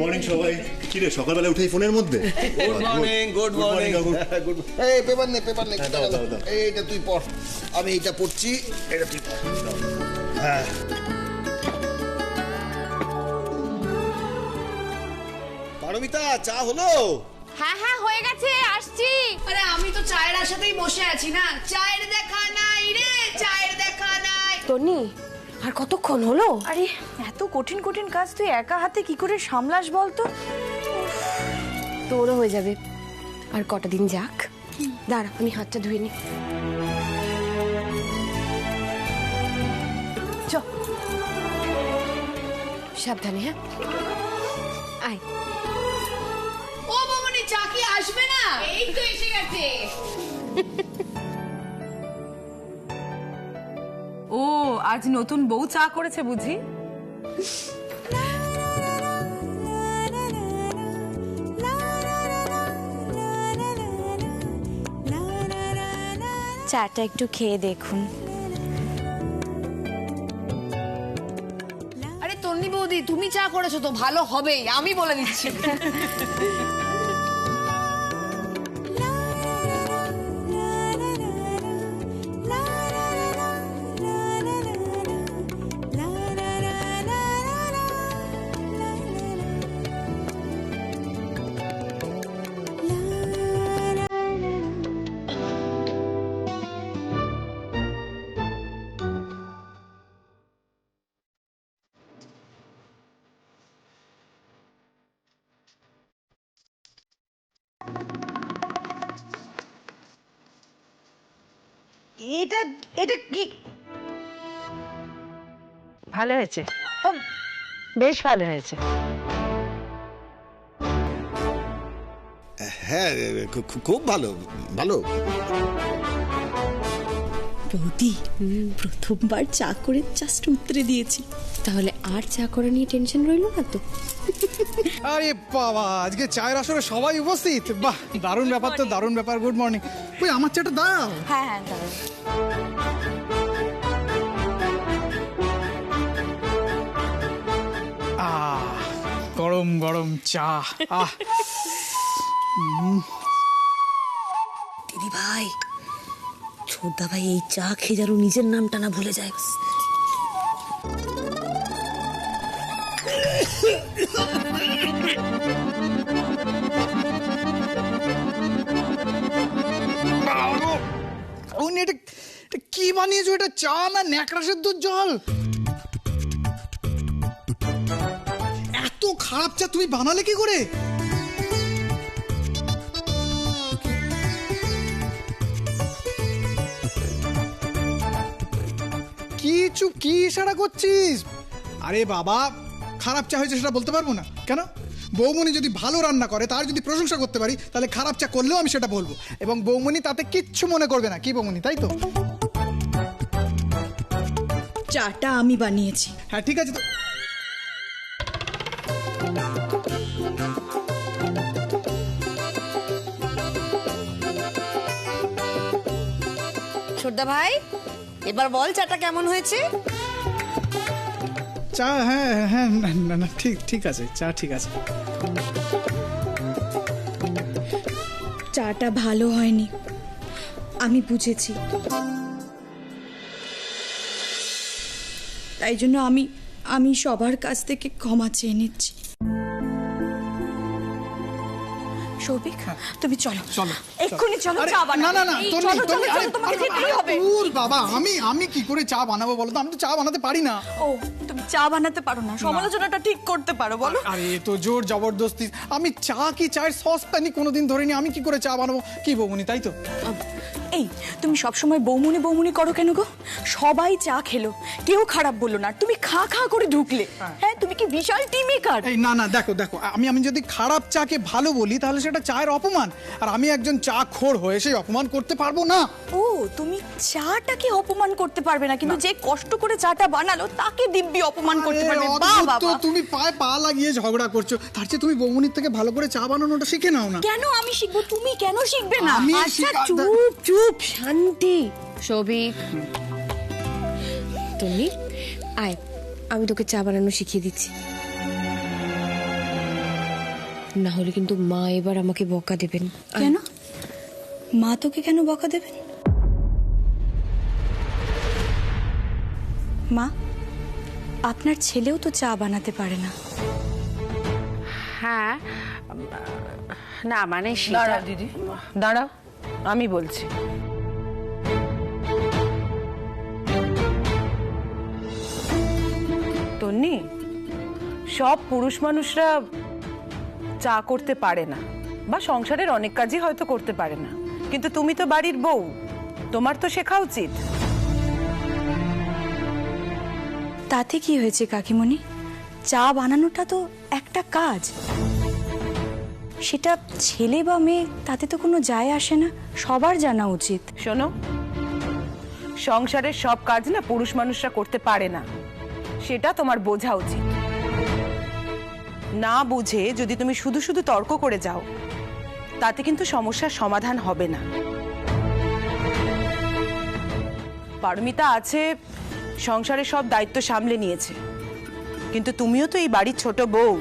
Morning সবাই। কি রে সকালবেলা উঠেই ফোনের মধ্যে? Good morning, good morning. এই পেপার নে এইটা তুই পড়, আমি এইটা পড়ছি, এটা তুই পড়। হ্যাঁ পারমিতা, চা হলো? হ্যাঁ হ্যাঁ হয়ে গেছে, আসছি। আরে আমি তো চায়ের আশাতেই বসে আছি না, চায়ের দেখা নাই রে, চায়ের দেখা নাই। টনি, আর কতক্ষণ হলো? আরে এত কঠিন কঠিন কাজ তুই একা হাতে কি করে সামলাস বলতো? তোরও হয়ে যাবে, আর কটা দিন যাক। দাঁড়া আমি হাতটা ধুয়ে নি। চ সাবধানে। হ্যাঁ আয়। ও মামনি, চা কি আসবে না? এই তো এসে গেছে। ও আজ নতুন বউ চা করেছে বুঝি? চাটা একটু খেয়ে দেখুন। আরে তন্নি বৌদি, তুমি চা করেছো তো ভালো হবেই, আমি বলে দিচ্ছি। এটা এটা কি? ভালো হয়েছে, বেশ ভালো হয়েছে। হ্যাঁ খুব ভালো ভালো। বৌদি, প্রথমবার চা করে জাস্ট উতরে দিয়েছি, তাহলে আর চা করে নিয়ে টেনশন রইলো না তো? আরে বাবা, আজকে চায়ের আসরে সবাই উপস্থিত। বাহ, দারুণ ব্যাপার তো, দারুণ ব্যাপার। Good morning. ওই আমার চাটা দাও। হ্যাঁ হ্যাঁ দাঁড়াও। গরম গরম চা। দিদি ভাই, ছোটদা ভাই এই চা খেয়ে যেন নিজের নামটা না ভুলে যায়। এটা কি বানিয়েছো? এটা চা না ন্যাকড়া সেদ্ধর জল? এত খারাপ চা তুমি বানালে কি করে? কি ইশারা করছিস? আরে বাবা, খারাপ চা হয়েছে সেটা বলতে পারবো না কেন? বৌমনি যদি ভালো রান্না করে, তার যদি প্রশংসা করতে পারি, তাহলে খারাপ চা করলেও আমি সেটা বলবো, এবং বৌমনি তাতে কিচ্ছু মনে করবে না। কি বৌমনি, তাই তো? চাটা আমি বানিয়েছি। হ্যাঁ ঠিক আছে তো। ছোটদা ভাই, এবার বল চাটা কেমন হয়েছে? চা হ্যাঁ হ্যাঁ না না ঠিক আছে, চা ঠিক আছে। চাটা ভালো হয়নি, আমি বুঝেছি। তাই জন্য আমি সবার কাছ থেকে ক্ষমা চেয়ে নিচ্ছি। সৌভিক, তুমি চলো চলো এক্ষুনি চলো, চা না বানাবো। না না, এই, তুমি চলো, চলো, চলো, তোমাকে যেতেই হবে। বাবা, আমি কি করে চা বানাবো বলো তো? আমি তো চা বানাতে পারি না। ও, তুমি চা বানাতে পারো না, সমালোচনাটা ঠিক করতে পারো বলো? আরে তো জোর জবরদস্তি। আমি চা কি চায়ের সসপ্যানই কোনোদিন ধরিনি, আমি কি করে চা বানাবো? কি বৌমনি, তাই তো? এই, তুমি সবসময় বৌমনি বৌমনি করো কেন গো? সবাই চা খেলো, কেউ খারাপ বললো না, তুমি খা খা করে ঢুকলে। হ্যাঁ, তুমি কি বিশাল টি মেকার? এই না না, দেখো আমি যদি খারাপ চাকে ভালো বলি, তাহলে সেটা চায়ের অপমান, আর আমি একজন চা খোর হয়ে সেই অপমান করতে পারবো না। ও, তুমি চাটাকে অপমান করতে পারবে না, কিন্তু যে কষ্ট করে চাটা বানালো তাকে দিব্যি অপমান করতে পারবে। বাহ বাবা, তুমি পায়ে পা লাগিয়ে ঝগড়া করছো, তার চেয়ে তুমি বৌমনির থেকে ভালো করে চা বানানোটা শিখে নাও না। কেন আমি শিখবো? তুমি কেন শিখবে না? আমি আচ্ছা চুপ চুপ, শান্তি। সৌভিক, তুমি আয়, আমি তোকে চা বানানো শিখিয়ে দিচ্ছি। না হলে কিন্তু মা এবার আমাকে বকা দেবেন। কেন? মা তোকে কেন বকা দেবেন? মা, আপনার ছেলেও তো চা বানাতে পারে না। হ্যাঁ, না মানে দাঁড়াও দিদি, দাঁড়াও, আমি বলছি। তন্নি, সব পুরুষ মানুষরা চা করতে পারে না, বা সংসারের অনেক কাজই হয়তো করতে পারে না, কিন্তু তুমি তো বাড়ির বউ, তোমার তো শেখা উচিত। তাতে কি হয়েছে কাকিমণি? চা বানানোটা তো একটা কাজ, সেটা ছেলে বা মেয়ে তাতে তো কোনো যায় আসে না, সবার জানা উচিত। শোনো, সংসারের সব কাজ না পুরুষ মানুষরা করতে পারে না, সেটা তোমার বোঝা উচিত। না বুঝে যদি তুমি শুধু শুধু তর্ক করে যাও, তাতে কিন্তু সমস্যার সমাধান হবে না। পারমিতা আছে, সংসারের সব দায়িত্ব সামলে নিয়েছে, কিন্তু তুমিও তো এই বাড়ির ছোট বউ,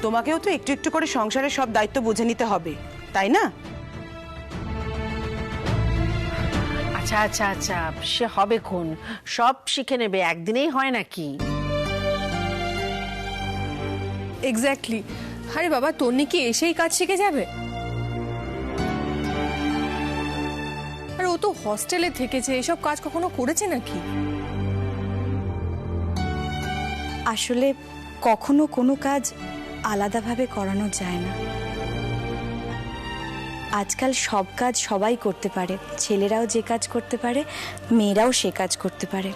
তোমাকেও তো একটু একটু করে সংসারের সব দায়িত্ব বুঝে নিতে হবে, তাই না? আচ্ছা আচ্ছা আচ্ছা, সে হবে খুন, সব শিখে নেবে, একদিনেই হয় নাকি? এক্স্যাক্টলি। আরে বাবা, তন্নি কি এসেই কাজ শিখে যাবে? আর ও তো হস্টেলে থেকেছে, এসব কাজ কখনো করেছে নাকি? আসলে কখনো কোনো কাজ আলাদাভাবে করানো যায় না। আজকাল সব কাজ সবাই করতে পারে, ছেলেরাও যে কাজ করতে পারে, মেয়েরাও সে কাজ করতে পারে।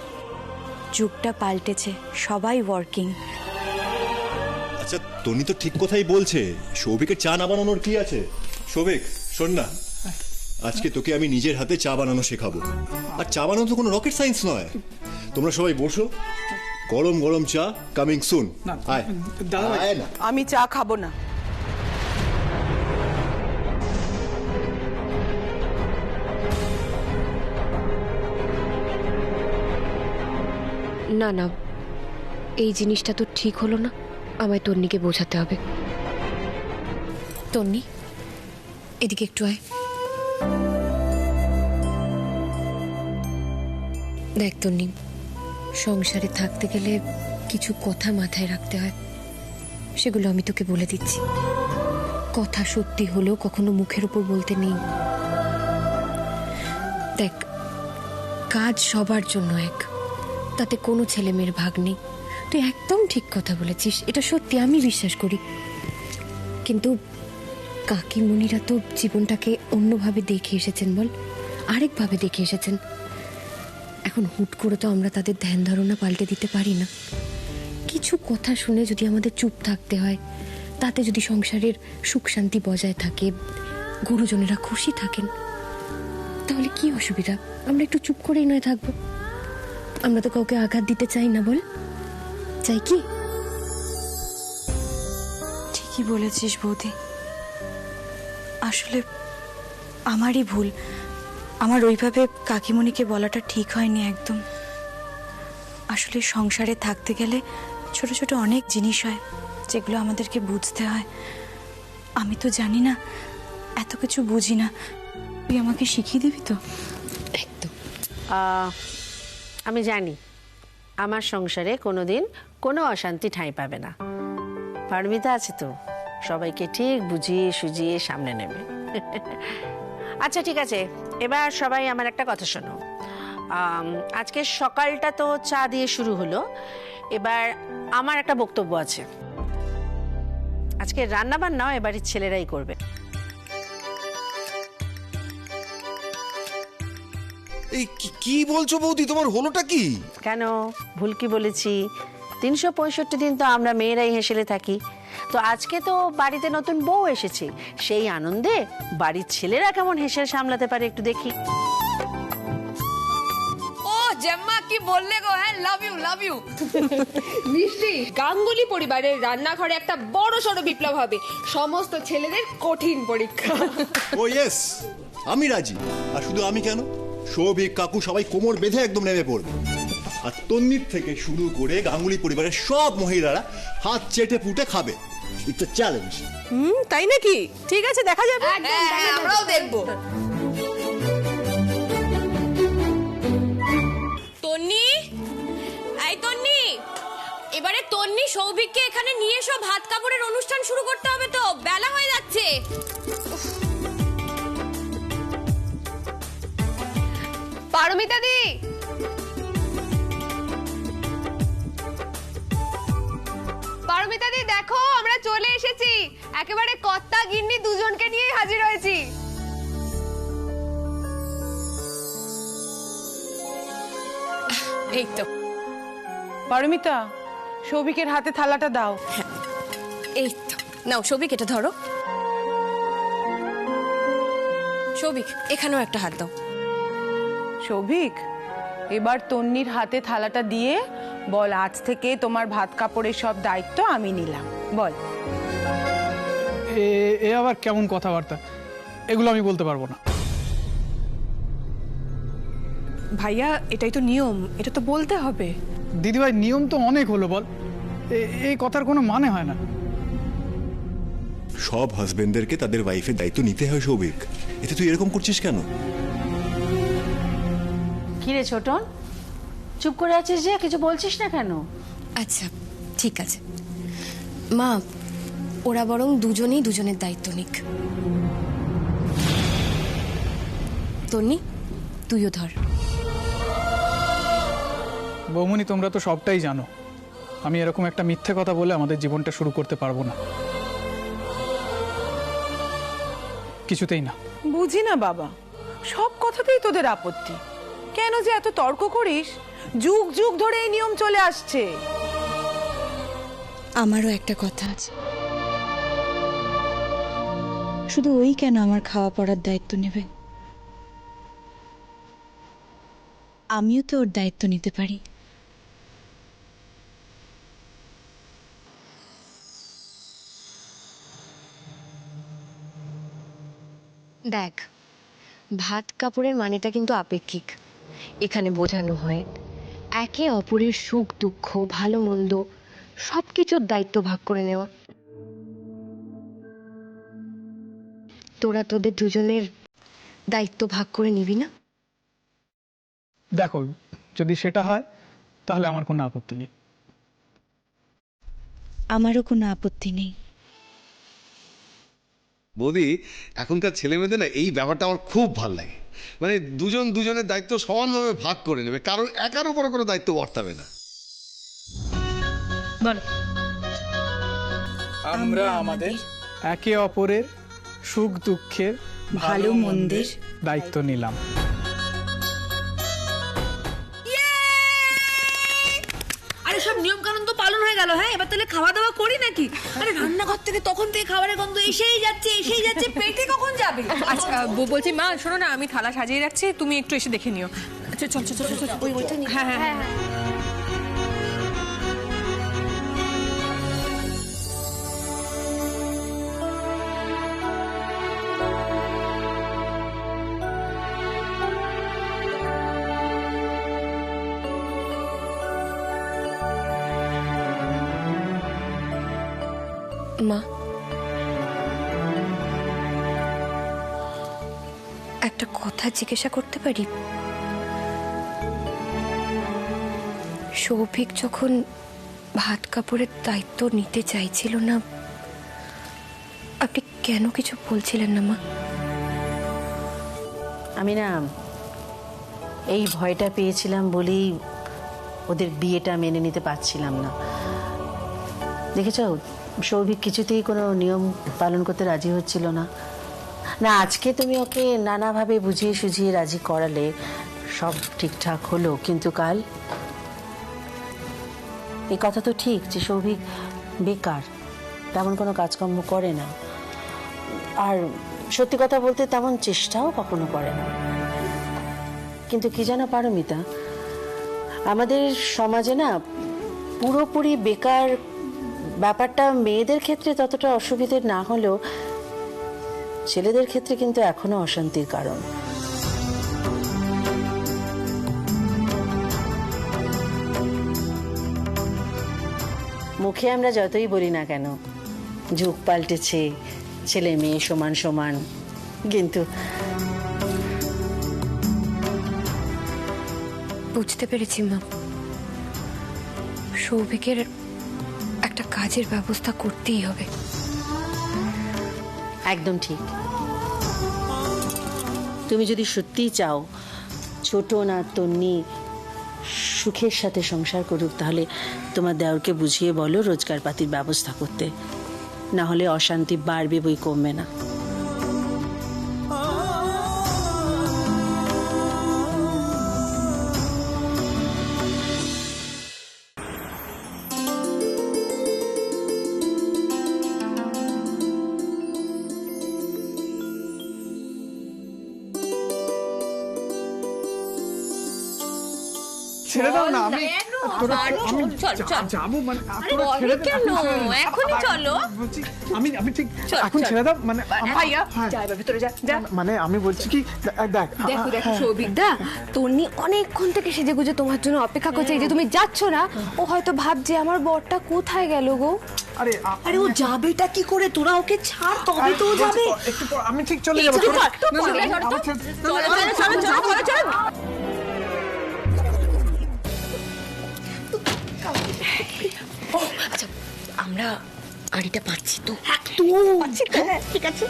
যুগটা পাল্টেছে, সবাই ওয়ার্কিং। আচ্ছা, তনি তো ঠিক কথাই বলছে। সৌভিকের চা না বানানোর কি আছে? সৌভিক, শোন না, আজকে তোকে আমি নিজের হাতে চা বানানো শেখাবো। আর চা বানানো তো কোনো রকেট সায়েন্স নয়। তোমরা সবাই বসো, গরম গরম চা কামিং সুন। আয় আয় না। আমি চা খাবো না। না না, এই জিনিসটা তো ঠিক হলো না, আমায় তন্নিকে বোঝাতে হবে। তন্নি, এদিকে একটু আয়। দেখ তন্নি, সংসারে থাকতে গেলে কিছু কথা মাথায় রাখতে হয়, সেগুলো আমি তোকে বলে দিচ্ছি। কথা সত্যি হলেও কখনো মুখের উপর বলতে নেই। দেখ, কাজ সবার জন্য এক, তাতে কোনো ছেলে মেয়ের ভাগ নেই। তুই একদম ঠিক কথা বলেছিস, এটা সত্যি, আমি বিশ্বাস করি। কিন্তু কাকিমণিরা তো জীবনটাকে অন্যভাবে দেখে এসেছেন, বল, আরেকভাবে দেখে এসেছেন। এখন হুট করে তো আমরা তাদের ধ্যান ধারণা পাল্টে দিতে পারি না। কিছু কথা শুনে যদি আমাদের চুপ থাকতে হয়, তাতে যদি সংসারের সুখ শান্তি বজায় থাকে, গুরুজনেরা খুশি থাকেন, তাহলে কি অসুবিধা? আমরা একটু চুপ করেই নয় থাকবো। আমরা তো কাউকে আঘাত দিতে চাই না, বল, চাই কি? ঠিকই বলেছিস বৌদি, আসলে আমারই ভুল। আমার ওইভাবে কাকিমণিকে বলাটা ঠিক হয়নি একদম। আসলে সংসারে থাকতে গেলে ছোট ছোট অনেক জিনিস হয়, যেগুলো আমাদেরকে বুঝতে হয়। আমি তো জানি না, এত কিছু বুঝি না, তুই আমাকে শিখিয়ে দিবি তো? একদম। আমি জানি আমার সংসারে কোনোদিন কোনো অশান্তি ঠাঁই পাবে না। পারমিতা আছে তো, সবাইকে ঠিক বুঝিয়ে সুজিয়ে সামনে নেবে। আচ্ছা ঠিক আছে, এবার সবাই আমার একটা কথা শোনো। আজকে সকালটা তো চা দিয়ে শুরু হলো, এবার আমার একটা বক্তব্য আছে। আজকে রান্না বান্নাও এবারের ছেলেরাই করবে। এই কি বলছো বৌদি, তোমার হলোটা কি? কেন, ভুল কি বলেছি? 365 দিন তো আমরা মেয়েরাই হেসেলে থাকি, তো আজকে তো বাড়িতে নতুন বউ এসেছে, সেই আনন্দে বাড়ির ছেলেরা কেমন হেসেল সামলাতে পারে একটু দেখি। ও জেম্মা, কি বললে গো? হ্যাঁ, লাভ ইউ লাভ ইউ। মিষ্টি, গাঙ্গুলি পরিবারের রান্নাঘরে একটা বড় সড় বিপ্লব হবে, সমস্ত ছেলেদের কঠিন পরীক্ষা। ও ইয়েস, আমি রাজি। আর শুধু আমি কেন, সৌভিক, কাকু সবাই কোমর বেঁধে একদম নেমে পড়বে। আর তন্নির থেকে শুরু করে গাঙ্গুলি পরিবারের সব মহিলারা হাত চেটে পুটে খাবে। It's a challenge. তাই নাকি? ঠিক আছে, দেখা যাবে। হ্যাঁ, আমরাও দেখবো। তন্নি, এই তন্নি, এবারে তন্নি সৌভিককে এখানে নিয়ে এসো, ভাত কাপড়ের অনুষ্ঠান শুরু করতে হবে তো, বেলা হয়ে যাচ্ছে। পারমিতা দি, পারমিতা দি দেখো আমরা চলে এসেছি, একেবারে কর্তা গিন্নি দুজনকে নিয়ে হাজির হয়েছি। এই তো। পারমিতা, সৌভিকের হাতে থালাটা দাও। এই তো নাও সৌভিক, এটা ধরো। সৌভিক, এখানেও একটা হাত দাও। সৌভিক, এবার তন্নির হাতে থালাটা দিয়ে বল, আজ থেকে তোমার ভাত কাপড়ের সব দায়িত্ব আমি নিলাম। বল। এ আবার কেমন কথাবার্তা? এগুলো আমি বলতে পারবো না। ভাইয়া, এটাই তো নিয়ম, এটা তো বলতে হবে। দিদিভাই, নিয়ম তো অনেক হলো, বল। এই কথার কোনো মানে হয় না। সব হাজবেন্ডদেরকে তাদের ওয়াইফের দায়িত্ব নিতে হয় সৌভিক, এতে তুই এরকম করছিস কেন? কি রে ছোটন, চুপ করে আছিস যে, কিছু বলছিস না কেন? আচ্ছা ঠিক আছে মা, ওরা বরং দুজনেই দুজনের দায়িত্ব নিক। তন্নি, তুইও ধর। বৌমনি, তোমরা তো সবটাই জানো। আমি এরকম একটা মিথ্যে কথা বলে আমাদের জীবনটা শুরু করতে পারবো না, কিছুতেই না। বুঝি না বাবা, সব কথাতেই তোদের আপত্তি। কেন যে এত তর্ক করিস? যুগ যুগ ধরে এই নিয়ম চলে আসছে। আমারও একটা কথা আছে, শুধু ওই কেন আমার খাওয়া পড়ার দায়িত্ব নেবে? আমিও তো ওর দায়িত্ব নিতে পারি। দেখ, ভাত কাপড়ের মানেটা কিন্তু আপেক্ষিক। এখানে বোঝানো হয় একে অপরের সুখ দুঃখ ভালো মন্দ সব কিছুর দায়িত্ব ভাগ করে নেওয়া। তোরা তোদের দুজনের দায়িত্ব ভাগ করে নিবি না? দেখো, যদি সেটা হয় তাহলে আমার কোনো আপত্তি নেই। আমারও কোনো আপত্তি নেই। বৌদি, এখনকার ছেলে মেয়েদের না এই ব্যাপারটা আমার খুব ভালো লাগে। মানে দুজন দুজনের দায়িত্ব সমানভাবে ভাগ করে নেবে, কারণ একার উপরে কোনো দায়িত্ব বর্তাবে না। বল। আমরা আমাদের একে অপরের সুখ দুঃখের ভালো মন্দের দায়িত্ব নিলাম। আরে সব নিয়ম কানুন তো পালন হয়ে গেল। হ্যাঁ, এবার তাহলে খাওয়া দাওয়া করি নাকি? আরে রান্নাঘর থেকে তখন থেকে খাবারের গন্ধ এসেই যাচ্ছে, পেটে কখন যাবে? আচ্ছা বলছি মা, শোনো না, আমি থালা সাজিয়ে রাখছি, তুমি একটু এসে দেখে নিও। আচ্ছা চল চল চল। ওইটা নিয়ে। হ্যাঁ হ্যাঁ। মা, একটা কথা জিজ্ঞাসা করতে পারি? সৌভিক যখন ভাত কাপড়ের দায়িত্ব নিতে চাইছিল না, আপনি কেন কিছু বলছিলেন না মা? আমি না এই ভয়টা পেয়েছিলাম বলেই ওদের বিয়েটা মেনে নিতে পারছিলাম না। দেখেছ, সৌভিক কিছুতেই কোনো নিয়ম পালন করতে রাজি হচ্ছিল না। না, আজকে তুমি ওকে নানাভাবে বুঝিয়ে সুঝিয়ে রাজি করালে সব ঠিকঠাক হলো, কিন্তু কাল এই কথা তো ঠিক যে সৌভিক বেকার, তেমন কোনো কাজকর্ম করে না, আর সত্যি কথা বলতে তেমন চেষ্টাও কখনো করে না। কিন্তু কি জানো পারমিতা, আমাদের সমাজে না পুরোপুরি বেকার ব্যাপারটা মেয়েদের ক্ষেত্রে ততটা অসুবিধের না হলেও ছেলেদের ক্ষেত্রে কিন্তু এখনো অশান্তির কারণ। মুখে আমরা যতই বলি না কেন, যুগ পাল্টেছে, ছেলে মেয়ে সমান সমান, কিন্তু বুঝতে পেরেছি মা, সৌভিকের একটা কাজের ব্যবস্থা করতেই হবে। একদম ঠিক। তুমি যদি সত্যিই চাও ছোট না তন্নি সুখের সাথে সংসার করুক, তাহলে তোমার দেওরকে বুঝিয়ে বলো রোজগার পাতির ব্যবস্থা করতে, না হলে অশান্তি বাড়বে বই কমবে না। ছেড়ে দাও না, আমি যাবো মানে কেন এখনই চলো। আমি ঠিক এখন ছেড়ে দাও মানে ভাইয়া যা এবার ভেতরে যা যা। মানে আমি বলছি কি দেখ দেখো দেখো সৌভিকদা, তন্নি অনেকক্ষণ থেকে সেজে গুজে তোমার জন্য অপেক্ষা করছে। এই যে তুমি যাচ্ছ না, ও হয়তো ভাবছে আমার বরটা কোথায় গেল গো। আরে আরে ও যাবেটা কি করে? তোরা ওকে ছাড়, তবে তো ও যাবে। একটু পর আমি ঠিক চলে যাবো। আচ্ছা, আমরা আড়িটা পাচ্ছি তো? ঠিক আছে।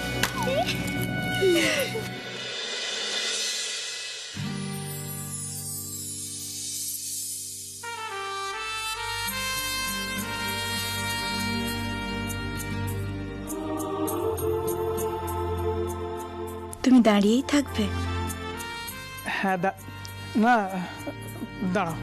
তুমি দাঁড়িয়েই থাকবে? হ্যাঁ না দাঁড়াও।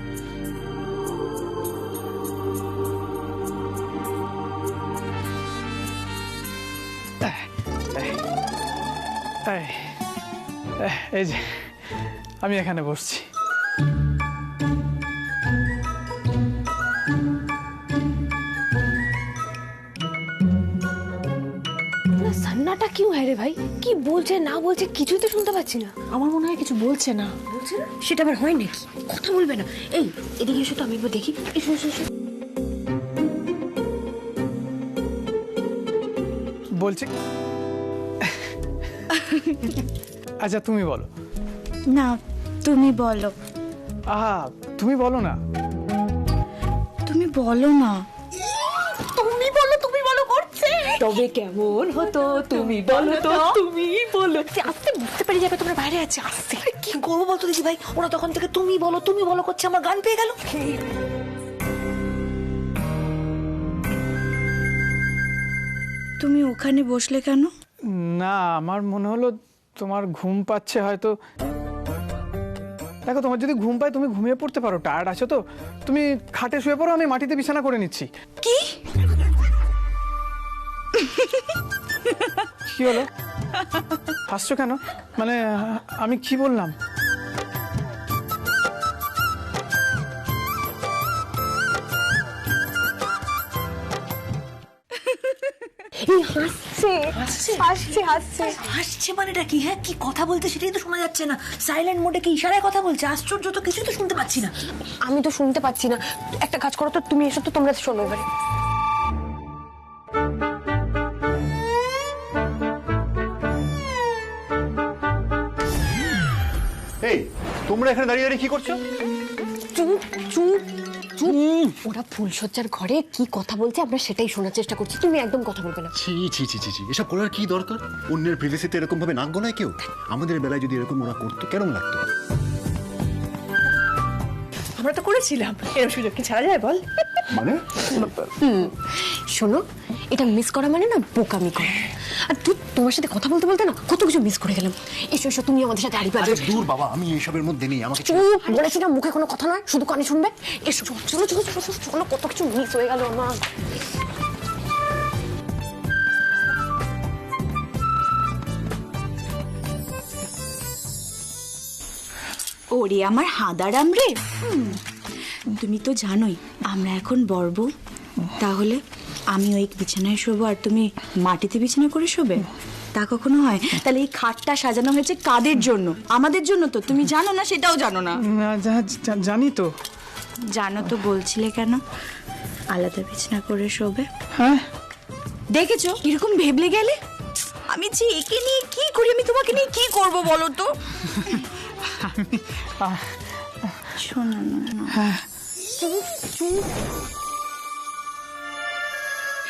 এই যে আমি এখানে বসছি। সন্নাটা কিউ হ্যাঁ রে ভাই? কি বলছে না বলছে কিছুই তো শুনতে পাচ্ছি না। আমার মনে হয় কিছু বলছে না। বলছে না? সেটা আবার হয় নাকি? কথা বলবে না। এই এদিকে এসো তো, আমি একবার দেখি। এসো এসো এসো। বলছি আচ্ছা তুমি বলো। না, তুমি বলো। আহা তুমি বলো না। তুমি বলো না। তুমি বলো করছে। তবে কেমন হতো তুমি বলো তো, তুমি বলো। আস্তে বুঝতে পেরে যাবে তোমরা বাইরে আছে। আস্তে কি করবো বলতো দিদি ভাই? ওরা তখন থেকে তুমি বলো করছে, আমার গান পেয়ে গেল। তুমি ওখানে বসলে কেন? না আমার মনে হলো তোমার ঘুম পাচ্ছে হয়তো। দেখো তোমার যদি ঘুম পায় তুমি ঘুমিয়ে পড়তে পারো, টায়ার্ড আছো তো। তুমি খাটে শুয়ে পড়ো, আমি মাটিতে বিছানা করে নিচ্ছি। কি কি হলো? হাসছো কেন? মানে আমি কি বললাম? হাসছে মানেটা কি? হ্যাঁ, কি কথা বলতে সেটাই তো শোনা যাচ্ছে না। সাইলেন্ট মোডে কি ইশারায় কথা বলছে? আশ্চর্য তো, কিছুই তো শুনতে পাচ্ছি না। আমি তো শুনতে পাচ্ছি না। একটা কাজ করো তো, তুমি এসো তো, তোমরা শোনো এবারে। এই তোমরা এখানে দাঁড়িয়ে দাঁড়িয়ে কি করছো? চুপ চুপ চুপ। ওরা ফুলসজ্জার ঘরে কি কথা বলছে আমরা সেটাই শোনার চেষ্টা করছি। তুমি একদম কথা বলবে না। ছি ছি ছি ছি ছি, এসব করার কি দরকার? অন্যের প্রিভেসিতে এরকম ভাবে নাক গলায় কেউ? আমাদের বেলায় যদি এরকম ওরা করতো কেমন লাগতো? আমরা তো করেছিলাম, এরকম সুযোগ কি ছাড়া যায় বল? মানে শোনো, এটা মিস করা মানে না বোকামি করা। আর তুই তোমার সাথে কথা বলতে বলতে না কত কিছু মিস করে গেলাম। এসো এসো, তুমি আমাদের সাথে আড়ি পাবে। দূর বাবা, আমি এইসবের মধ্যে নেই। আমাকে চুপ বলেছি না, মুখে কোনো কথা নয়, শুধু কানে শুনবে। এসো চলো চলো চলো চলো, কত কিছু মিস হয়ে গেল আমার। ওরে আমার হাঁদারাম রে। তুমি তো জানোই আমরা এখন বড়বউ। তাহলে আমি ওই বিছানায় শোবো আর তুমি মাটিতে বিছানা করে শোবে? তা কখনো হয়? তাহলে এই খাটটা সাজানো হয়েছে কাদের জন্য? আমাদের জন্য তো। তুমি জানো না? সেটাও জানো না? জানি তো। জানো তো বলছিলে কেন আলাদা বিছানা করে শোবে? হ্যাঁ দেখেছো এরকম ভেবলে গেলে? আমি যে একে নিয়ে কি করি, আমি তোমাকে নিয়ে কি করব বলো তো? শোনো না। হ্যাঁ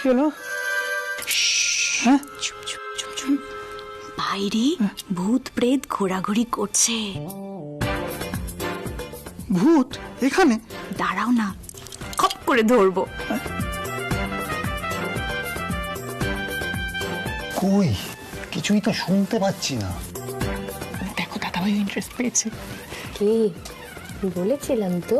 চলো। হ্যাঁ চুপ চুপ চুপ চুপ। বাইরে ভূত প্রেত ঘোরাঘুরি করছে। ভূত এখানে? দাঁড়াও না, খপ করে ধরবো। কই কিছুই তো শুনতে পাচ্ছি না। দেখো দাদাভাই ইন্টারেস্ট পেয়েছে। কি বলেছিলাম তো?